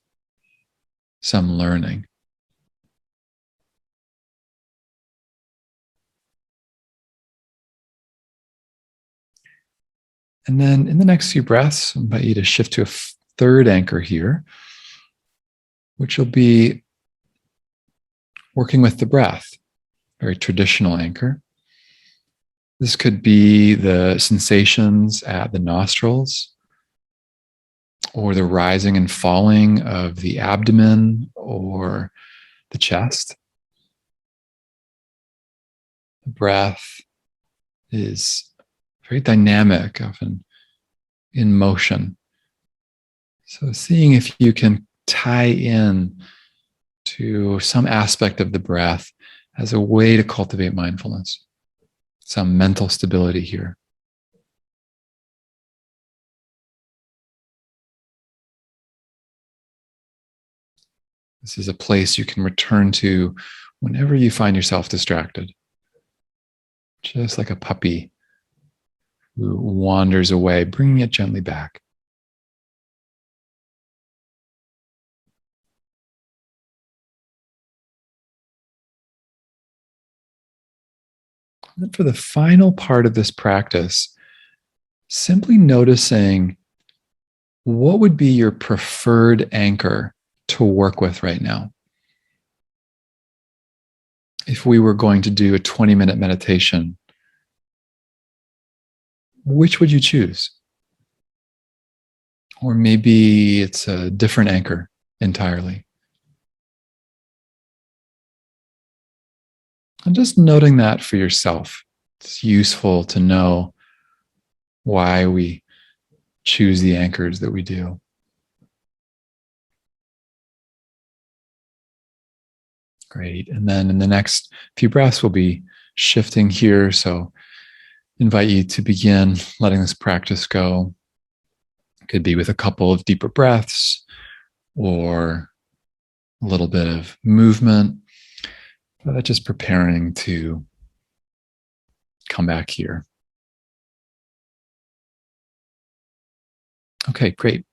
some learning. And then in the next few breaths, I invite you to shift to a third anchor here, which will be working with the breath, very traditional anchor. This could be the sensations at the nostrils, or the rising and falling of the abdomen or the chest. The breath is very dynamic, often in motion. So seeing if you can tie in to some aspect of the breath as a way to cultivate mindfulness, some mental stability here. This is a place you can return to whenever you find yourself distracted. Just like a puppy who wanders away, bringing it gently back. And then for the final part of this practice, simply noticing what would be your preferred anchor to work with right now. If we were going to do a 20-minute meditation, which would you choose? Or maybe it's a different anchor entirely. And just noting that for yourself. It's useful to know why we choose the anchors that we do. Great. And then in the next few breaths, we'll be shifting here. So invite you to begin letting this practice go. It could be with a couple of deeper breaths or a little bit of movement, but just preparing to come back here. Okay, great.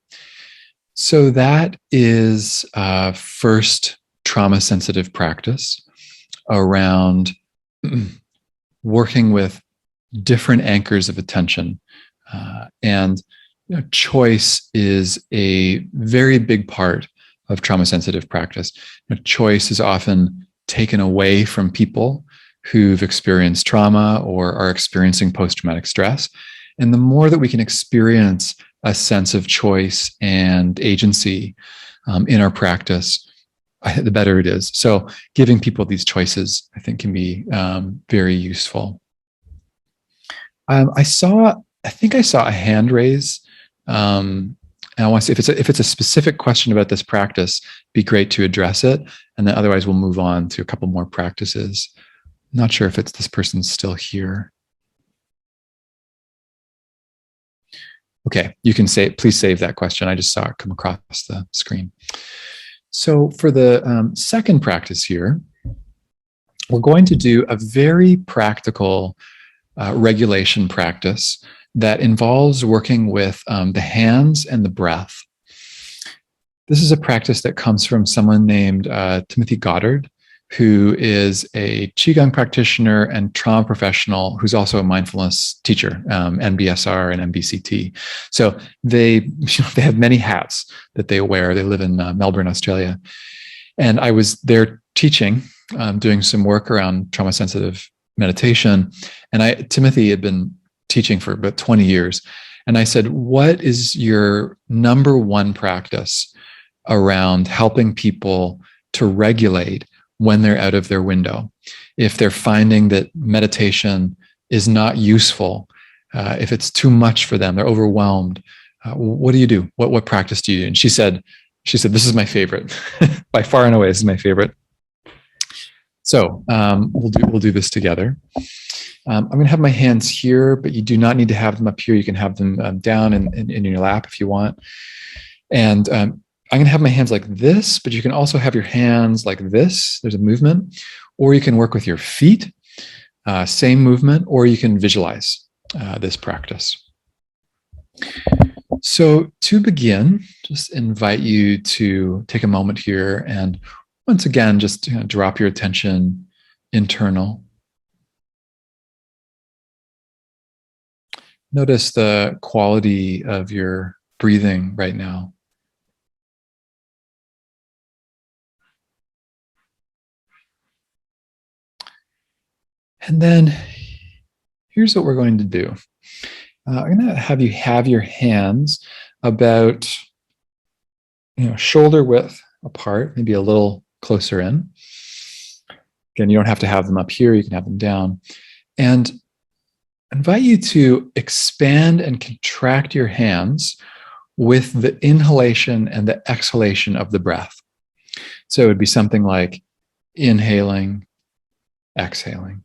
So that is first trauma-sensitive practice around working with different anchors of attention. And choice is a very big part of trauma-sensitive practice. Choice is often taken away from people who've experienced trauma or are experiencing post-traumatic stress. And the more that we can experience a sense of choice and agency in our practice, the better it is. So giving people these choices, I think, can be very useful. I think I saw a hand raise. And I want to see if it's a specific question about this practice, be great to address it. And then otherwise we'll move on to a couple more practices. Not sure if this person's still here. Okay, you can please save that question. I just saw it come across the screen. So for the second practice here, we're going to do a very practical regulation practice that involves working with the hands and the breath. This is a practice that comes from someone named Timothy Goddard, who is a Qigong practitioner and trauma professional who's also a mindfulness teacher, NBSR and MBCT. So they have many hats that they wear. They live in Melbourne, Australia. And I was there teaching, doing some work around trauma-sensitive meditation. And Timothy had been teaching for about 20 years. And I said, what is your number one practice around helping people to regulate when they're out of their window? If they're finding that meditation is not useful, if it's too much for them, they're overwhelmed, what do you do? What practice do you do? And she said, this is my favorite. By far and away, this is my favorite. So we'll do this together. I'm going to have my hands here, but you do not need to have them up here. You can have them down in your lap if you want. And I'm going to have my hands like this, but you can also have your hands like this. There's a movement. Or you can work with your feet, same movement, or you can visualize this practice. So to begin, just invite you to take a moment here and once again, just drop your attention internal. Notice the quality of your breathing right now. And then here's what we're going to do. I'm going to have you have your hands about shoulder width apart, maybe a little closer in. Again, you don't have to have them up here. You can have them down. And I invite you to expand and contract your hands with the inhalation and the exhalation of the breath. So it would be something like inhaling, exhaling.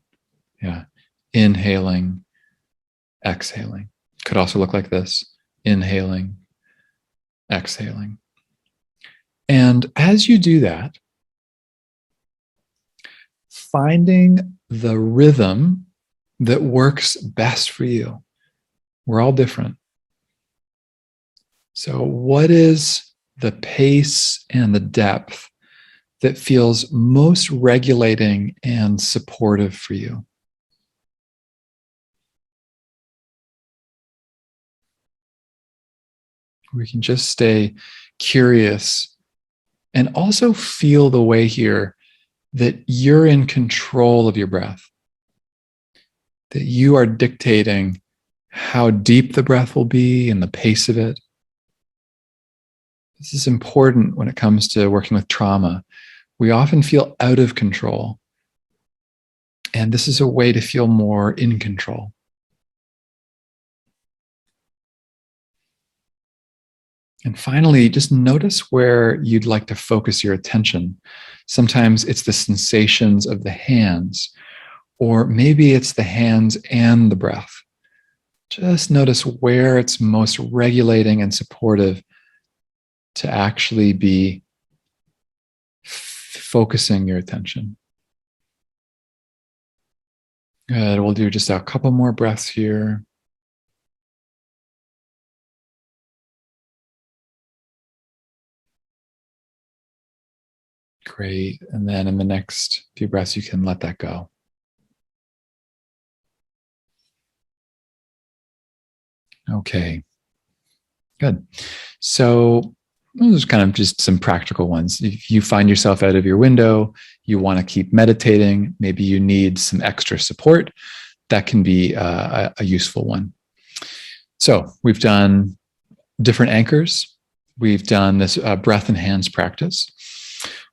Yeah, inhaling, exhaling. Could also look like this, inhaling, exhaling. And as you do that, finding the rhythm that works best for you. We're all different. So what is the pace and the depth that feels most regulating and supportive for you? We can just stay curious and also feel the way here that you're in control of your breath, that you are dictating how deep the breath will be and the pace of it. This is important when it comes to working with trauma. We often feel out of control, and this is a way to feel more in control. And finally, just notice where you'd like to focus your attention. Sometimes it's the sensations of the hands, or maybe it's the hands and the breath. Just notice where it's most regulating and supportive to actually be focusing your attention. Good. We'll do just a couple more breaths here. Great. And then in the next few breaths, you can let that go. Okay. Good. So those are kind of just some practical ones. If you find yourself out of your window, you want to keep meditating, maybe you need some extra support, that can be a useful one. So we've done different anchors. We've done this breath and hands practice.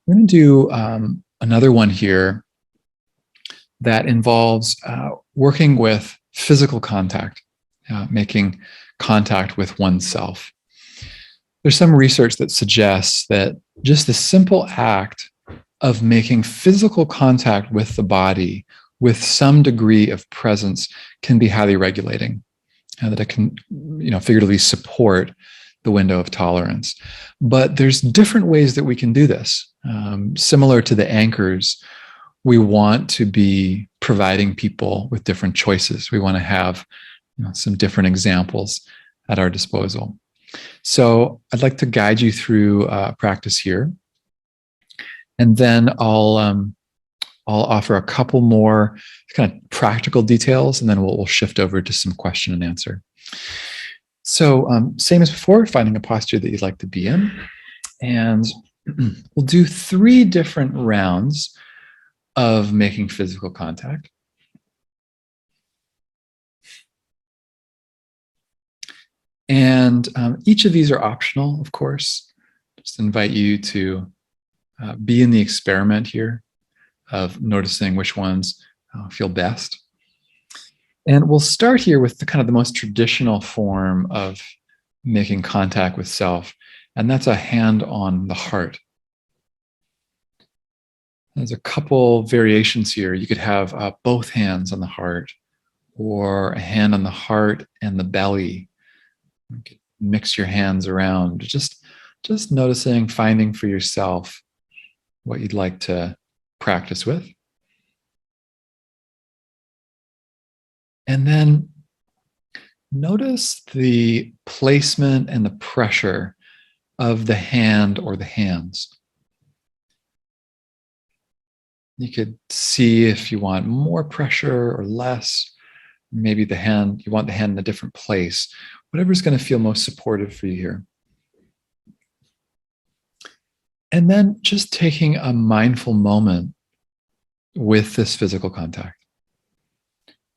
We're going to do another one here that involves working with physical contact, making contact with oneself. There's some research that suggests that just the simple act of making physical contact with the body with some degree of presence can be highly regulating, that it can, figuratively support the window of tolerance. But there's different ways that we can do this. Similar to the anchors, we want to be providing people with different choices. We want to have some different examples at our disposal. So I'd like to guide you through practice here. And then I'll offer a couple more kind of practical details, and then we'll shift over to some question and answer. So same as before, finding a posture that you'd like to be in. And we'll do 3 different rounds of making physical contact. And each of these are optional, of course. Just invite you to be in the experiment here of noticing which ones feel best. And we'll start here with the kind of the most traditional form of making contact with self, and that's a hand on the heart. There's a couple variations here. You could have both hands on the heart, or a hand on the heart and the belly. You could mix your hands around, just noticing, finding for yourself what you'd like to practice with. And then notice the placement and the pressure of the hand or the hands. You could see if you want more pressure or less. Maybe you want the hand in a different place. Whatever's going to feel most supportive for you here. And then just taking a mindful moment with this physical contact.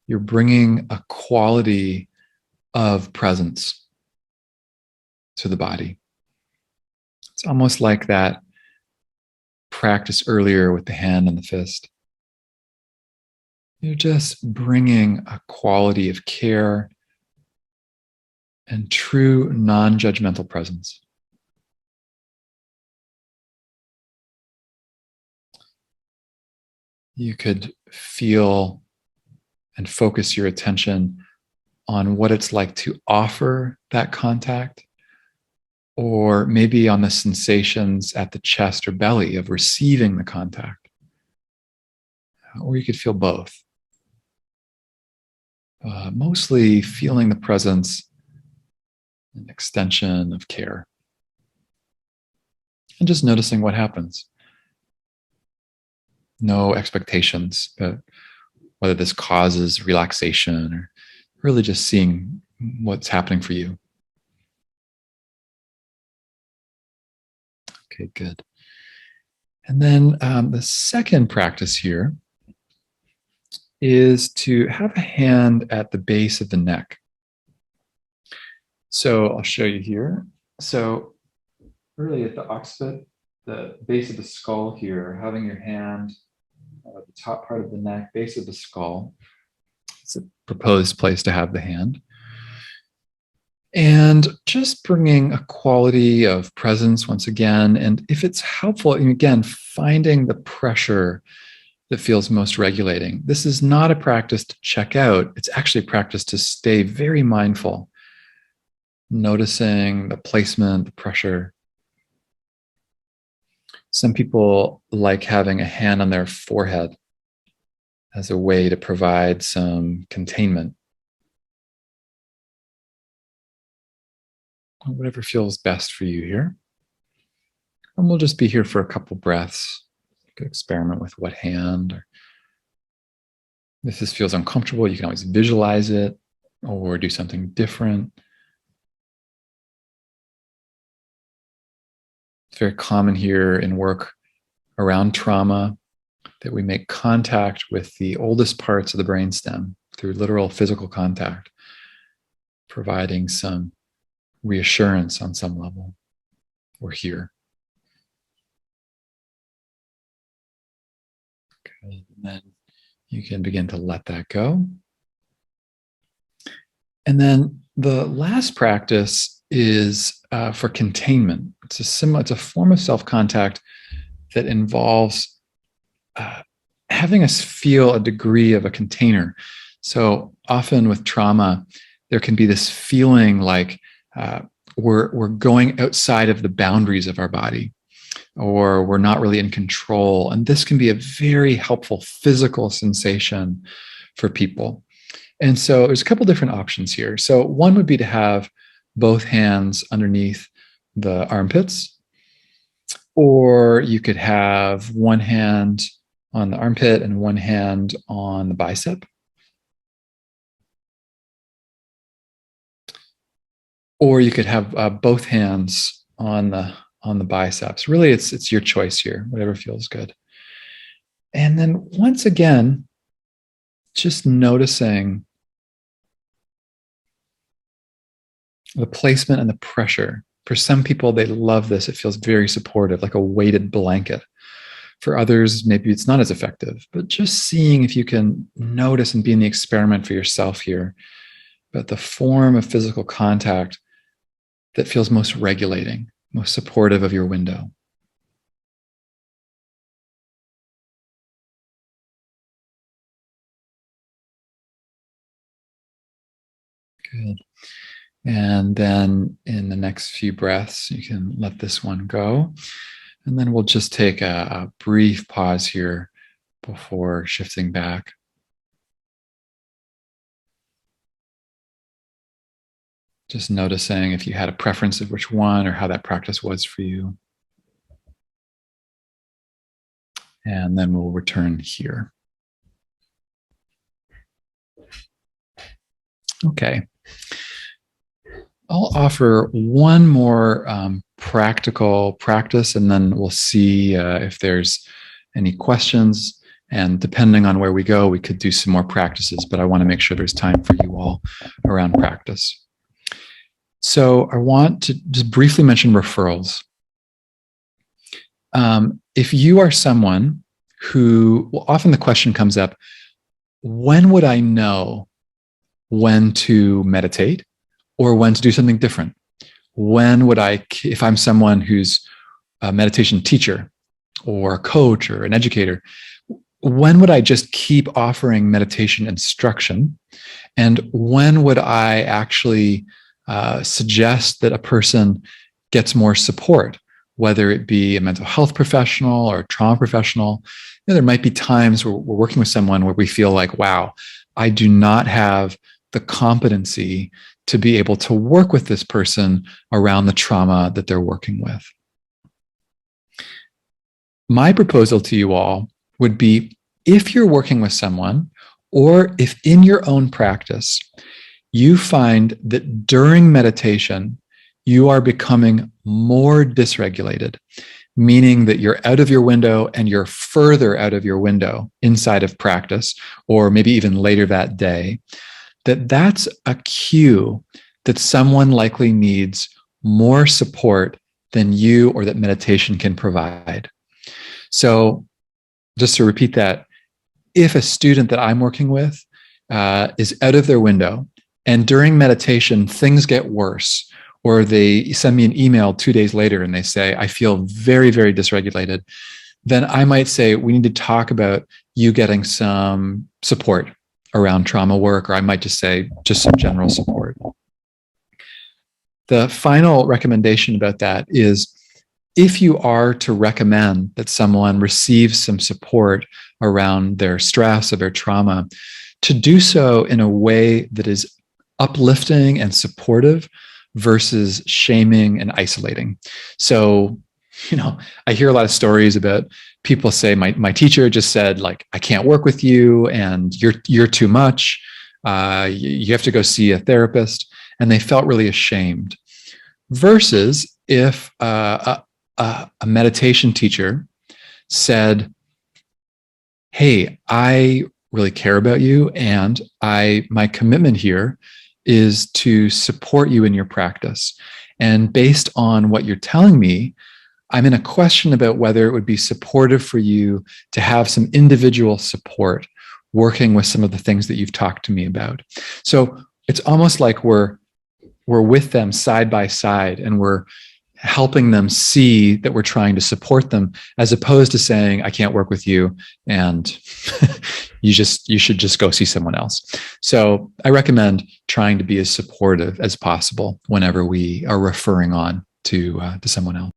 You're bringing a quality of presence to the body. It's almost like that practice earlier with the hand and the fist. You're just bringing a quality of care and true non-judgmental presence. You could feel and focus your attention on what it's like to offer that contact, or maybe on the sensations at the chest or belly of receiving the contact. Or you could feel both. Mostly feeling the presence and extension of care. And just noticing what happens. No expectations, but whether this causes relaxation or really just seeing what's happening for you. Okay, good. And then the second practice here is to have a hand at the base of the neck. So I'll show you here. So really at the occiput, the base of the skull here, having your hand at the top part of the neck, base of the skull. It's a proposed place to have the hand. And just bringing a quality of presence once again. And if it's helpful, again, finding the pressure that feels most regulating. This is not a practice to check out. It's actually a practice to stay very mindful, noticing the placement, the pressure. Some people like having a hand on their forehead as a way to provide some containment. Whatever feels best for you here. And we'll just be here for a couple breaths. You could experiment with what hand. Or if this feels uncomfortable, you can always visualize it or do something different. It's very common here in work around trauma that we make contact with the oldest parts of the brainstem through literal physical contact, providing some reassurance on some level. We're here. Okay, and then you can begin to let that go. And then the last practice is for containment. It's a form of self-contact that involves having us feel a degree of a container. So often with trauma, there can be this feeling like we're going outside of the boundaries of our body, or we're not really in control. And this can be a very helpful physical sensation for people. And so there's a couple different options here. So one would be to have both hands underneath the armpits, or you could have one hand on the armpit and one hand on the bicep. Or you could have both hands on the biceps. Really, it's your choice here, whatever feels good. And then once again, just noticing the placement and the pressure. For some people, they love this. It feels very supportive, like a weighted blanket. For others, maybe it's not as effective, but just seeing if you can notice and be in the experiment for yourself here, but the form of physical contact that feels most regulating, most supportive of your window. Good. And then in the next few breaths, you can let this one go. And then we'll just take a brief pause here before shifting back. Just noticing if you had a preference of which one or how that practice was for you. And then we'll return here. Okay. I'll offer one more practical practice, and then we'll see if there's any questions. And depending on where we go, we could do some more practices, but I want to make sure there's time for you all around practice. So I want to just briefly mention referrals. If you are someone who, well, often the question comes up, when would I know when to meditate or when to do something different? When would I, if I'm someone who's a meditation teacher or a coach or an educator, when would I just keep offering meditation instruction? And when would I actually suggest that a person gets more support, whether it be a mental health professional or a trauma professional? You know, there might be times where we're working with someone where we feel like, wow, I do not have the competency to be able to work with this person around the trauma that they're working with. My proposal to you all would be, if you're working with someone, or if in your own practice, you find that during meditation, you are becoming more dysregulated, meaning that you're out of your window and you're further out of your window inside of practice, or maybe even later that day, that's a cue that someone likely needs more support than you or that meditation can provide. So just to repeat that, if a student that I'm working with is out of their window and during meditation, things get worse, or they send me an email 2 days later and they say, I feel very, very dysregulated, then I might say, we need to talk about you getting some support around trauma work, or I might just say, just some general support. The final recommendation about that is, if you are to recommend that someone receives some support around their stress or their trauma, to do so in a way that is uplifting and supportive versus shaming and isolating. So, you know, I hear a lot of stories about people say, my teacher just said, like, I can't work with you and you're too much. You have to go see a therapist. And they felt really ashamed. Versus if a meditation teacher said, hey, I really care about you, and my commitment here is to support you in your practice. And based on what you're telling me, I'm in a question about whether it would be supportive for you to have some individual support working with some of the things that you've talked to me about. So it's almost like we're with them side by side, and we're helping them see that we're trying to support them, as opposed to saying, I can't work with you and you should just go see someone else. So I recommend trying to be as supportive as possible whenever we are referring on to someone else.